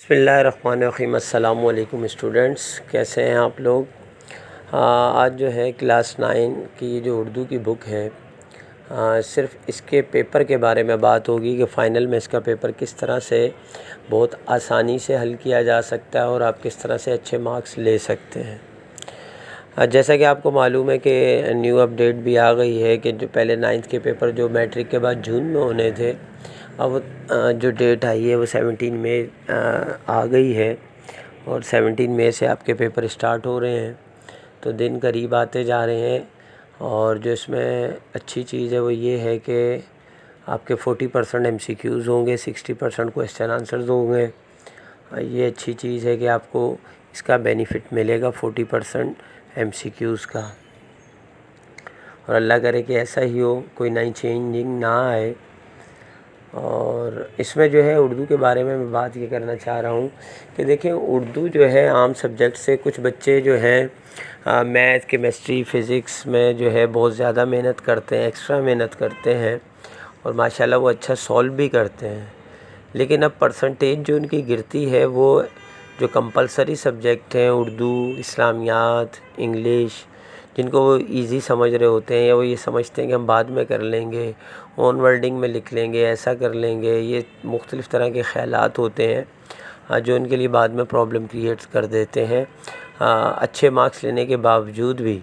بسم اللہ الرحمن الرحیم۔ السلام علیکم اسٹوڈنٹس، کیسے ہیں آپ لوگ؟ آج جو ہے کلاس 9 کی جو اردو کی بک ہے، صرف اس کے پیپر کے بارے میں بات ہوگی کہ فائنل میں اس کا پیپر کس طرح سے بہت آسانی سے حل کیا جا سکتا ہے اور آپ کس طرح سے اچھے مارکس لے سکتے ہیں۔ جیسا کہ آپ کو معلوم ہے کہ نیو اپڈیٹ بھی آ گئی ہے کہ جو پہلے 9th کے پیپر جو میٹرک کے بعد جون میں ہونے تھے، اب جو ڈیٹ آئی ہے وہ 17 مئی آ گئی ہے، اور 17 مئی سے آپ کے پیپر اسٹارٹ ہو رہے ہیں، تو دن قریب آتے جا رہے ہیں۔ اور جو اس میں اچھی چیز ہے وہ یہ ہے کہ آپ کے 40% MCQs ہوں گے، 60% کویسچن آنسرز ہوں گے۔ یہ اچھی چیز ہے کہ آپ کو اس کا بینیفٹ ملے گا 40% MCQs کا، اور اللہ کرے کہ ایسا ہی ہو، کوئی نئی چینجنگ نہ آئے۔ اور اس میں جو ہے اردو کے بارے میں بات یہ کرنا چاہ رہا ہوں کہ دیکھیں، اردو جو ہے عام سبجیکٹ سے کچھ بچے جو ہیں میتھ، کیمسٹری، فزکس میں جو ہے بہت زیادہ محنت کرتے ہیں، ایکسٹرا محنت کرتے ہیں، اور ماشاءاللہ وہ اچھا سولو بھی کرتے ہیں، لیکن اب پرسنٹیج جو ان کی گرتی ہے وہ جو کمپلسری سبجیکٹ ہیں، اردو، اسلامیات، انگلش، جن کو وہ ایزی سمجھ رہے ہوتے ہیں، یا وہ یہ سمجھتے ہیں کہ ہم بعد میں کر لیں گے، اون ورڈنگ میں لکھ لیں گے، ایسا کر لیں گے، یہ مختلف طرح کے خیالات ہوتے ہیں جو ان کے لیے بعد میں پرابلم کریٹ کر دیتے ہیں۔ اچھے مارکس لینے کے باوجود بھی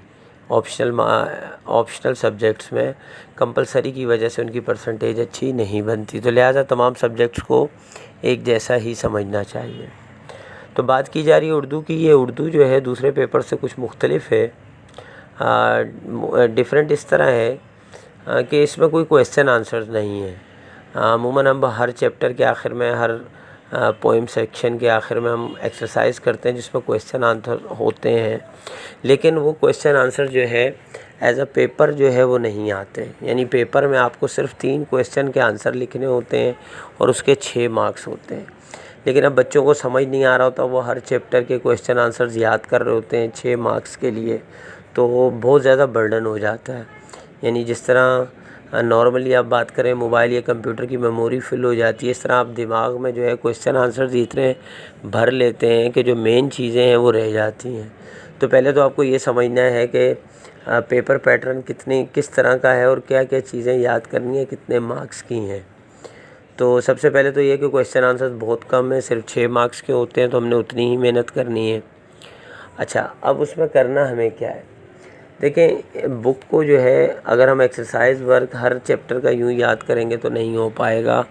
آپشنل سبجیکٹس میں کمپلسری کی وجہ سے ان کی پرسنٹیج اچھی نہیں بنتی، تو لہٰذا تمام سبجیکٹس کو ایک جیسا ہی سمجھنا چاہیے۔ تو بات کی جا رہی ہے اردو کی۔ یہ اردو جو ہے دوسرے پیپر سے کچھ مختلف ہے، ڈیفرنٹ اس طرح ہے کہ اس میں کوئی کویسچن آنسرز نہیں ہے۔ عموماً ہم ہر چیپٹر کے آخر میں، ہر پوئم سیکشن کے آخر میں ہم ایکسرسائز کرتے ہیں جس میں کویسچن آنسر ہوتے ہیں، لیکن وہ کویسچن آنسر جو ہے ایز اے پیپر جو ہے وہ نہیں آتے، یعنی پیپر میں آپ کو صرف 3 کویسچن کے آنسر لکھنے ہوتے ہیں اور اس کے 6 مارکس ہوتے ہیں۔ لیکن اب بچوں کو سمجھ نہیں آ رہا ہوتا، وہ ہر چیپٹر کے کویسچن آنسرز یاد کر رہے ہوتے ہیں 6 مارکس کے لیے، تو وہ بہت زیادہ برڈن ہو جاتا ہے۔ یعنی جس طرح نارملی آپ بات کریں موبائل یا کمپیوٹر کی میموری فل ہو جاتی ہے، اس طرح آپ دماغ میں جو ہے کویسچن آنسرز اتنے بھر لیتے ہیں کہ جو مین چیزیں ہیں وہ رہ جاتی ہیں۔ تو پہلے تو آپ کو یہ سمجھنا ہے کہ پیپر پیٹرن کس طرح کا ہے اور کیا کیا چیزیں یاد کرنی ہیں، کتنے مارکس کی ہیں۔ تو سب سے پہلے تو یہ کہ کویسچن آنسرز بہت کم ہیں، صرف 6 مارکس کے ہوتے ہیں، تو ہم نے اتنی ہی محنت کرنی ہے۔ اچھا، اب اس میں کرنا ہمیں کیا ہے؟ دیکھیں، بک کو جو ہے اگر ہم ایکسرسائز ورک ہر چیپٹر کا یوں یاد کریں گے تو نہیں ہو پائے گا،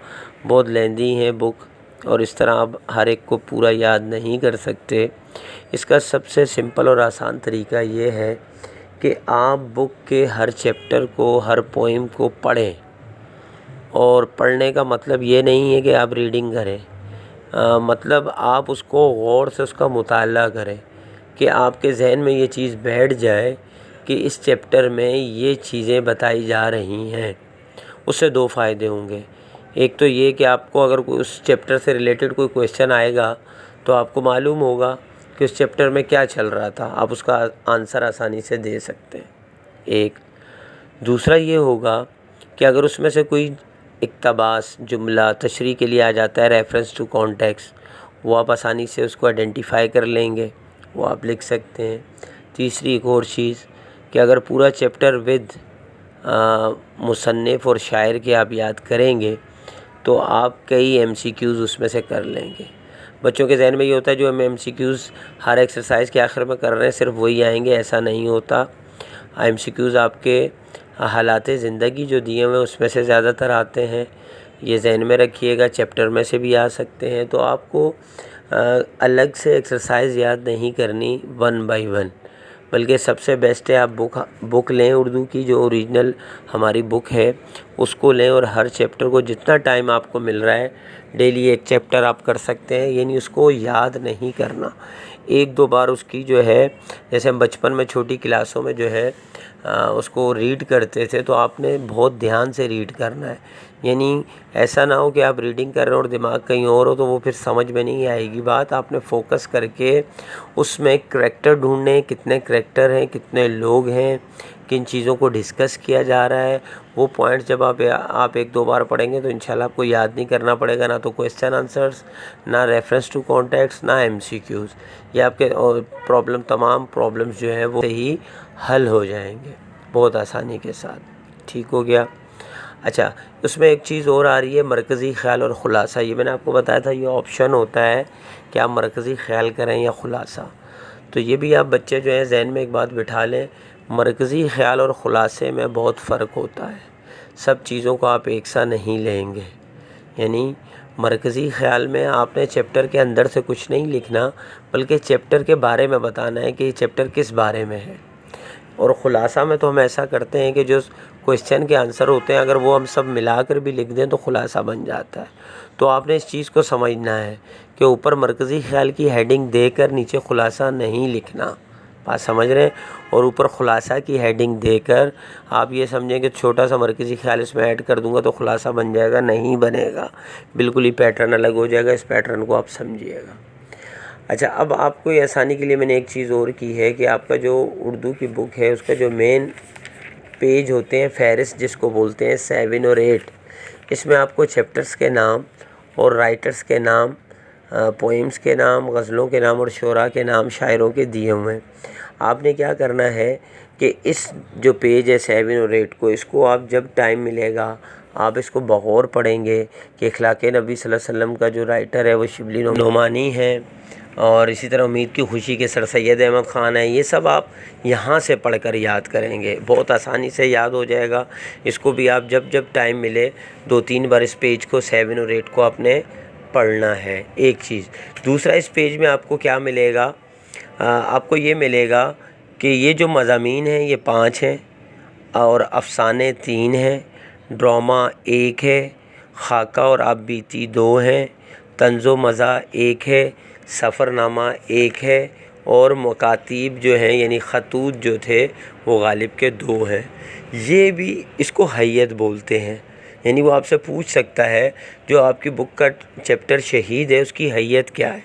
بہت لیندی ہے بک، اور اس طرح آپ ہر ایک کو پورا یاد نہیں کر سکتے۔ اس کا سب سے سمپل اور آسان طریقہ یہ ہے کہ آپ بک کے ہر چیپٹر کو، ہر پوئم کو پڑھیں، اور پڑھنے کا مطلب یہ نہیں ہے کہ آپ ریڈنگ کریں، مطلب آپ اس کو غور سے اس کا مطالعہ کریں کہ آپ کے ذہن میں یہ چیز بیٹھ جائے کہ اس چیپٹر میں یہ چیزیں بتائی جا رہی ہیں۔ اس سے 2 فائدے ہوں گے۔ ایک تو یہ کہ آپ کو اگر اس چیپٹر سے ریلیٹڈ کوئی کویسچن آئے گا تو آپ کو معلوم ہوگا کہ اس چیپٹر میں کیا چل رہا تھا، آپ اس کا آنسر آسانی سے دے سکتے ہیں، ایک۔ دوسرا یہ ہوگا کہ اگر اس میں سے کوئی اقتباس، جملہ تشریح کے لیے آ جاتا ہے، ریفرنس ٹو کانٹیکسٹ، وہ آپ آسانی سے اس کو آئیڈینٹیفائی کر لیں گے، وہ آپ لکھ سکتے ہیں۔ تیسری ایک اور چیز کہ اگر پورا چیپٹر ود مصنف اور شاعر کے آپ یاد کریں گے تو آپ کئی MCQs اس میں سے کر لیں گے۔ بچوں کے ذہن میں یہ ہوتا ہے جو ہم MCQs ہر ایکسرسائز کے آخر میں کر رہے ہیں صرف وہی آئیں گے، ایسا نہیں ہوتا۔ MCQs آپ کے حالات زندگی جو دیے ہوئے ہیں اس میں سے زیادہ تر آتے ہیں، یہ ذہن میں رکھیے گا۔ چیپٹر میں سے بھی آ سکتے ہیں، تو آپ کو الگ سے ایکسرسائز یاد نہیں کرنی 1 بائی 1، بلکہ سب سے بیسٹ ہے آپ بک لیں اردو کی، جو اوریجنل ہماری بک ہے اس کو لیں، اور ہر چیپٹر کو جتنا ٹائم آپ کو مل رہا ہے ڈیلی ایک چیپٹر آپ کر سکتے ہیں، یعنی اس کو یاد نہیں کرنا، 1-2 بار اس کی جو ہے، جیسے ہم بچپن میں چھوٹی کلاسوں میں جو ہے اس کو ریڈ کرتے تھے، تو آپ نے بہت دھیان سے ریڈ کرنا ہے۔ یعنی ایسا نہ ہو کہ آپ ریڈنگ کر رہے ہو اور دماغ کہیں اور ہو، تو وہ پھر سمجھ میں نہیں آئے گی بات۔ آپ نے فوکس کر کے اس میں کریکٹر ڈھونڈنے، کتنے کریکٹر ہیں، کتنے لوگ ہیں، کن چیزوں کو ڈسکس کیا جا رہا ہے، وہ پوائنٹ جب آپ ایک دو بار پڑھیں گے تو انشاءاللہ آپ کو یاد نہیں کرنا پڑے گا، نہ تو کویسچن آنسرز، نہ ریفرنس ٹو کانٹیکٹس، نہ MCQs۔ یہ آپ کے تمام پرابلمز جو ہیں وہ ہی حل ہو جائیں گے بہت آسانی کے ساتھ۔ ٹھیک ہو گیا؟ اچھا، اس میں ایک چیز اور آ رہی ہے، مرکزی خیال اور خلاصہ۔ یہ میں نے آپ کو بتایا تھا، یہ آپشن ہوتا ہے کہ آپ مرکزی خیال کریں یا خلاصہ۔ تو یہ بھی آپ بچے جو ہیں ذہن میں ایک بات بٹھا لیں، مرکزی خیال اور خلاصے میں بہت فرق ہوتا ہے۔ سب چیزوں کو آپ ایک سا نہیں لیں گے۔ یعنی مرکزی خیال میں آپ نے چیپٹر کے اندر سے کچھ نہیں لکھنا، بلکہ چیپٹر کے بارے میں بتانا ہے کہ یہ چیپٹر کس بارے میں ہے۔ اور خلاصہ میں تو ہم ایسا کرتے ہیں کہ جو کویسچن کے آنسر ہوتے ہیں اگر وہ ہم سب ملا کر بھی لکھ دیں تو خلاصہ بن جاتا ہے۔ تو آپ نے اس چیز کو سمجھنا ہے کہ اوپر مرکزی خیال کی ہیڈنگ دے کر نیچے خلاصہ نہیں لکھنا، بات سمجھ رہے ہیں؟ اور اوپر خلاصہ کی ہیڈنگ دے کر آپ یہ سمجھیں کہ چھوٹا سا مرکزی خیال اس میں ایڈ کر دوں گا تو خلاصہ بن جائے گا، نہیں بنے گا، بالکل ہی پیٹرن الگ ہو جائے گا۔ اس پیٹرن کو آپ سمجھیے گا۔ اچھا، اب آپ کو یہ آسانی کے لیے میں نے ایک چیز اور کی ہے کہ آپ کا جو اردو کی بک ہے اس کا جو مین پیج ہوتے ہیں، فہرست جس کو بولتے ہیں 7 اور 8، اس میں آپ کو چیپٹرز کے نام اور رائٹرز کے نام، پوئمز کے نام، غزلوں کے نام اور شعراء کے نام شاعروں کے دیے ہوئے ہیں۔ آپ نے کیا کرنا ہے کہ اس جو پیج ہے 7 اور 8 کو، اس کو آپ جب ٹائم ملے گا آپ اس کو بغور پڑھیں گے کہ اخلاق نبی صلی اللہ علیہ وسلم کا جو رائٹر ہے وہ شبلی نعمانی ہے، اور اسی طرح امید کی خوشی کے سر سید احمد خان ہیں۔ یہ سب آپ یہاں سے پڑھ کر یاد کریں گے، بہت آسانی سے یاد ہو جائے گا۔ اس کو بھی آپ جب ٹائم ملے 2-3 بار اس پیج کو 7 اور 8 کو آپ نے پڑھنا ہے، ایک چیز۔ دوسرا، اس پیج میں آپ کو کیا ملے گا؟ آپ کو یہ ملے گا کہ یہ جو مضامین ہیں یہ 5 ہیں، اور افسانے 3 ہیں، ڈرامہ 1 ہے، خاکہ اور آپ بیتی 2 ہیں، طنز و مزاح 1 ہے، سفر نامہ 1 ہے، اور مکاتیب جو ہیں یعنی خطوط جو تھے وہ غالب کے 2 ہیں۔ یہ بھی اس کو حیت بولتے ہیں، یعنی وہ آپ سے پوچھ سکتا ہے جو آپ کی بک کا چیپٹر شہید ہے اس کی حیت کیا ہے،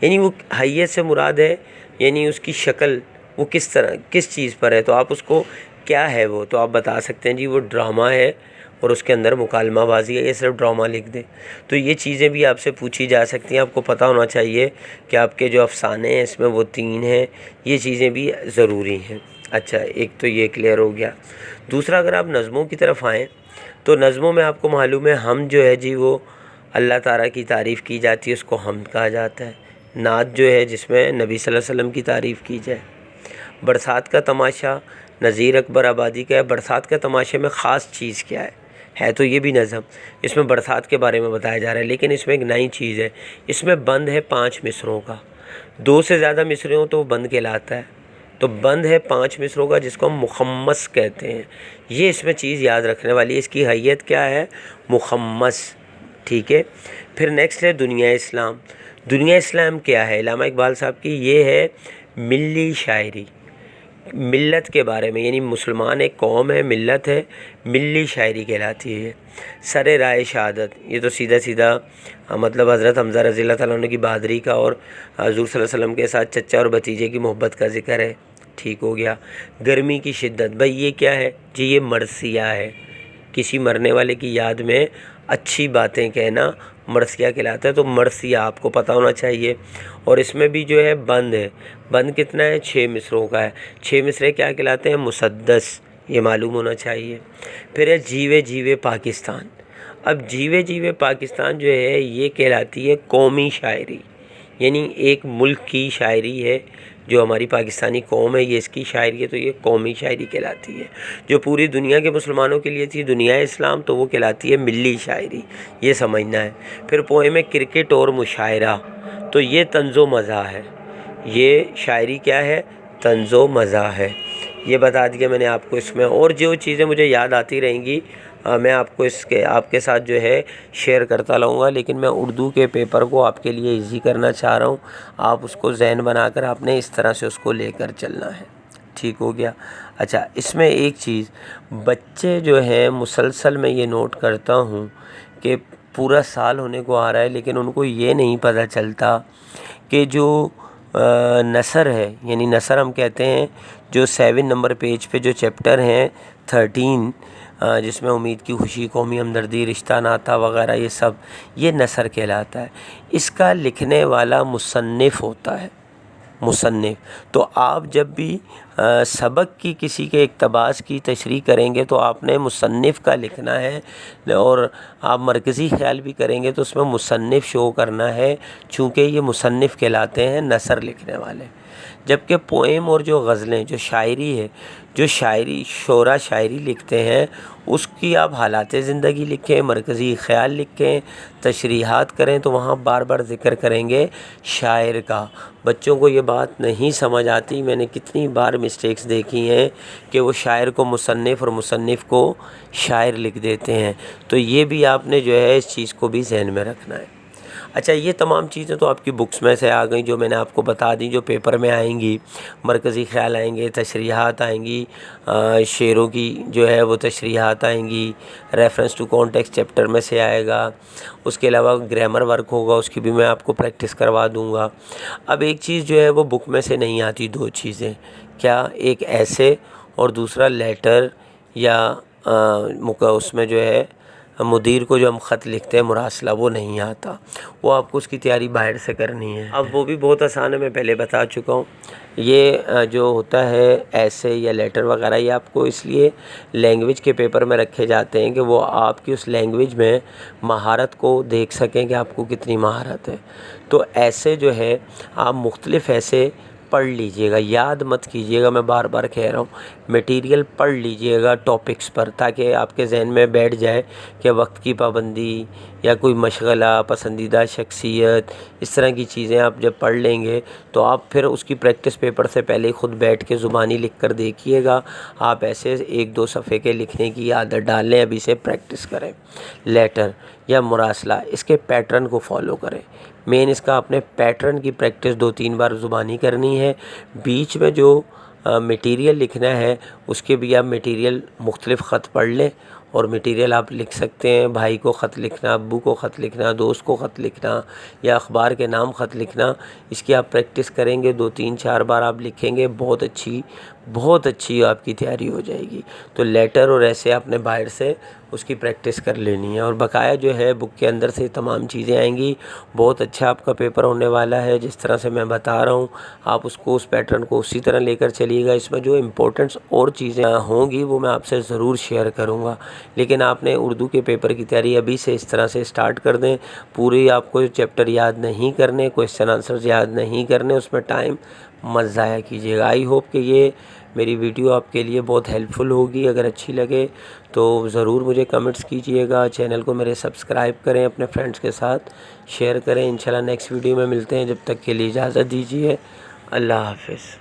یعنی وہ حیت سے مراد ہے یعنی اس کی شکل وہ کس طرح کس چیز پر ہے، تو آپ اس کو کیا ہے وہ تو آپ بتا سکتے ہیں جی وہ ڈرامہ ہے اور اس کے اندر مکالمہ بازی ہے، یہ صرف ڈرامہ لکھ دیں۔ تو یہ چیزیں بھی آپ سے پوچھی جا سکتی ہیں، آپ کو پتہ ہونا چاہیے کہ آپ کے جو افسانے ہیں اس میں وہ 3 ہیں، یہ چیزیں بھی ضروری ہیں۔ اچھا، ایک تو یہ کلیئر ہو گیا۔ دوسرا، اگر آپ نظموں کی طرف آئیں تو نظموں میں آپ کو معلوم ہے ہم جو ہے جی وہ اللہ تعالیٰ کی تعریف کی جاتی ہے، اس کو حمد کہا جاتا ہے۔ نعت جو ہے جس میں نبی صلی اللہ علیہ وسلم کی تعریف کی جائے۔ برسات کا تماشا نذیر اکبر آبادی کا ہے۔ برسات کا تماشے میں خاص چیز کیا ہے تو یہ بھی نظم، اس میں برسات کے بارے میں بتایا جا رہا ہے، لیکن اس میں ایک نئی چیز ہے، اس میں بند ہے 5 مصروں کا۔ 2 سے زیادہ مصرے ہوں تو وہ بند کہلاتا ہے، تو بند ہے 5 مصروں کا جس کو ہم مخمس کہتے ہیں۔ یہ اس میں چیز یاد رکھنے والی ہے، اس کی حیت کیا ہے؟ مخمس، ٹھیک ہے۔ پھر نیکسٹ ہے دنیا اسلام۔ دنیا اسلام کیا ہے؟ علامہ اقبال صاحب کی یہ ہے ملی شاعری، ملت کے بارے میں، یعنی مسلمان ایک قوم ہے، ملت ہے، ملی شاعری کہلاتی ہے۔ سر رائے شہادت، یہ تو سیدھا مطلب حضرت حمزہ رضی اللہ تعالیٰ عنہ کی بہادری کا اور حضور صلی اللہ علیہ وسلم کے ساتھ چچا اور بھتیجے کی محبت کا ذکر ہے، ٹھیک ہو گیا۔ گرمی کی شدت، بھائی یہ کیا ہے جی؟ یہ مرثیہ ہے، کسی مرنے والے کی یاد میں اچھی باتیں کہنا مرثیہ کہلاتا ہے، تو مرثیہ آپ کو پتہ ہونا چاہیے۔ اور اس میں بھی جو ہے بند ہے، بند کتنا ہے؟ 6 مصروں کا ہے۔ 6 مصرے کیا کہلاتے ہیں؟ مسدس، یہ معلوم ہونا چاہیے۔ پھر ہے جیوے جیوے پاکستان۔ اب جیوے جیوے پاکستان جو ہے یہ کہلاتی ہے قومی شاعری، یعنی ایک ملک کی شاعری ہے، جو ہماری پاکستانی قوم ہے یہ اس کی شاعری ہے، تو یہ قومی شاعری کہلاتی ہے۔ جو پوری دنیا کے مسلمانوں کے لیے تھی دنیا اسلام، تو وہ کہلاتی ہے ملی شاعری، یہ سمجھنا ہے۔ پھر پوئم ہے کرکٹ اور مشاعرہ، تو یہ طنز و مزاح ہے، یہ شاعری کیا ہے؟ طنز و مزاح ہے، یہ بتا دیا میں نے آپ کو۔ اس میں اور جو چیزیں مجھے یاد آتی رہیں گی میں آپ کو آپ کے ساتھ جو ہے شیئر کرتا رہوں گا، لیکن میں اردو کے پیپر کو آپ کے لیے ایزی کرنا چاہ رہا ہوں، آپ اس کو ذہن بنا کر آپ نے اس طرح سے اس کو لے کر چلنا ہے، ٹھیک ہو گیا۔ اچھا، اس میں ایک چیز، بچے جو ہیں مسلسل میں یہ نوٹ کرتا ہوں کہ پورا سال ہونے کو آ رہا ہے لیکن ان کو یہ نہیں پتہ چلتا کہ جو نثر ہے، یعنی نثر ہم کہتے ہیں جو 7 نمبر پیج پہ جو چیپٹر ہیں 13، جس میں امید کی خوشی، قومی ہمدردی، رشتہ ناتا وغیرہ، یہ سب یہ نثر کہلاتا ہے۔ اس کا لکھنے والا مصنف ہوتا ہے، مصنف۔ تو آپ جب بھی سبق کی کسی کے اقتباس کی تشریح کریں گے تو آپ نے مصنف کا لکھنا ہے، اور آپ مرکزی خیال بھی کریں گے تو اس میں مصنف شو کرنا ہے، چونکہ یہ مصنف کہلاتے ہیں نثر لکھنے والے۔ جبکہ پوئم اور جو غزلیں، جو شاعری ہے، جو شعرا شاعری لکھتے ہیں، اس کی آپ حالات زندگی لکھیں، مرکزی خیال لکھیں، تشریحات کریں تو وہاں بار بار ذکر کریں گے شاعر کا۔ بچوں کو یہ بات نہیں سمجھ آتی، میں نے کتنی بار مسٹیکس دیکھی ہیں کہ وہ شاعر کو مصنف اور مصنف کو شاعر لکھ دیتے ہیں۔ تو یہ بھی آپ نے جو ہے اس چیز کو بھی ذہن میں رکھنا ہے۔ اچھا، یہ تمام چیزیں تو آپ کی بکس میں سے آ گئیں جو میں نے آپ کو بتا دی، جو پیپر میں آئیں گی۔ مرکزی خیال آئیں گے، تشریحات آئیں گی، شعروں کی جو ہے وہ تشریحات آئیں گی، ریفرنس ٹو کانٹیکسٹ چیپٹر میں سے آئے گا۔ اس کے علاوہ گرامر ورک ہوگا، اس کی بھی میں آپ کو پریکٹس کروا دوں گا۔ اب ایک چیز جو ہے وہ بک میں سے نہیں آتی، 2 چیزیں، کیا؟ ایک ایسے اور دوسرا لیٹر، یا اس میں جو ہے مدیر کو جو ہم خط لکھتے ہیں مراسلہ، وہ نہیں آتا، وہ آپ کو اس کی تیاری باہر سے کرنی ہے۔ اب وہ بھی بہت آسان ہے، میں پہلے بتا چکا ہوں۔ یہ جو ہوتا ہے ایسے یا لیٹر وغیرہ، یہ آپ کو اس لیے لینگویج کے پیپر میں رکھے جاتے ہیں کہ وہ آپ کی اس لینگویج میں مہارت کو دیکھ سکیں کہ آپ کو کتنی مہارت ہے۔ تو ایسے جو ہے آپ مختلف ایسے پڑھ لیجئے گا، یاد مت کیجئے گا، میں بار بار کہہ رہا ہوں، میٹیریل پڑھ لیجئے گا ٹاپکس پر، تاکہ آپ کے ذہن میں بیٹھ جائے کہ وقت کی پابندی یا کوئی مشغلہ، پسندیدہ شخصیت، اس طرح کی چیزیں آپ جب پڑھ لیں گے تو آپ پھر اس کی پریکٹس پیپر سے پہلے خود بیٹھ کے زبانی لکھ کر دیکھیے گا۔ آپ ایسے 1-2 صفحے کے لکھنے کی عادت ڈال لیں، ابھی سے پریکٹس کریں۔ لیٹر یا مراسلہ، اس کے پیٹرن کو فالو کریں۔ مین اس کا اپنے پیٹرن کی پریکٹس 2-3 بار زبانی کرنی ہے۔ بیچ میں جو میٹیریل لکھنا ہے اس کے بھی آپ میٹیریل مختلف خط پڑھ لیں، اور میٹیریل آپ لکھ سکتے ہیں، بھائی کو خط لکھنا، ابو کو خط لکھنا، دوست کو خط لکھنا، یا اخبار کے نام خط لکھنا، اس کی آپ پریکٹس کریں گے، 2-3-4 بار آپ لکھیں گے، بہت اچھی آپ کی تیاری ہو جائے گی۔ تو لیٹر اور ایسے آپ نے باہر سے اس کی پریکٹس کر لینی ہے، اور بقایا جو ہے بک کے اندر سے تمام چیزیں آئیں گی۔ بہت اچھا آپ کا پیپر ہونے والا ہے، جس طرح سے میں بتا رہا ہوں آپ اس کو، اس پیٹرن کو اسی طرح لے کر چلیے گا۔ اس میں جو امپورٹنٹس اور چیزیں ہوں گی وہ میں آپ سے ضرور شیئر کروں گا، لیکن آپ نے اردو کے پیپر کی تیاری ابھی سے اس طرح سے سٹارٹ کر دیں۔ پوری آپ کو چیپٹر یاد نہیں کرنے، کویسچن آنسرز یاد نہیں کرنے، اس میں ٹائم مت ضائع کیجیے گا۔ آئی ہوپ کہ یہ میری ویڈیو آپ کے لیے بہت ہیلپ فل ہوگی۔ اگر اچھی لگے تو ضرور مجھے کمنٹس کیجیے گا، چینل کو میرے سبسکرائب کریں، اپنے فرینڈس کے ساتھ شیئر کریں۔ انشاءاللہ نیکسٹ ویڈیو میں ملتے ہیں، جب تک کے لیے اجازت دیجیے، اللہ حافظ۔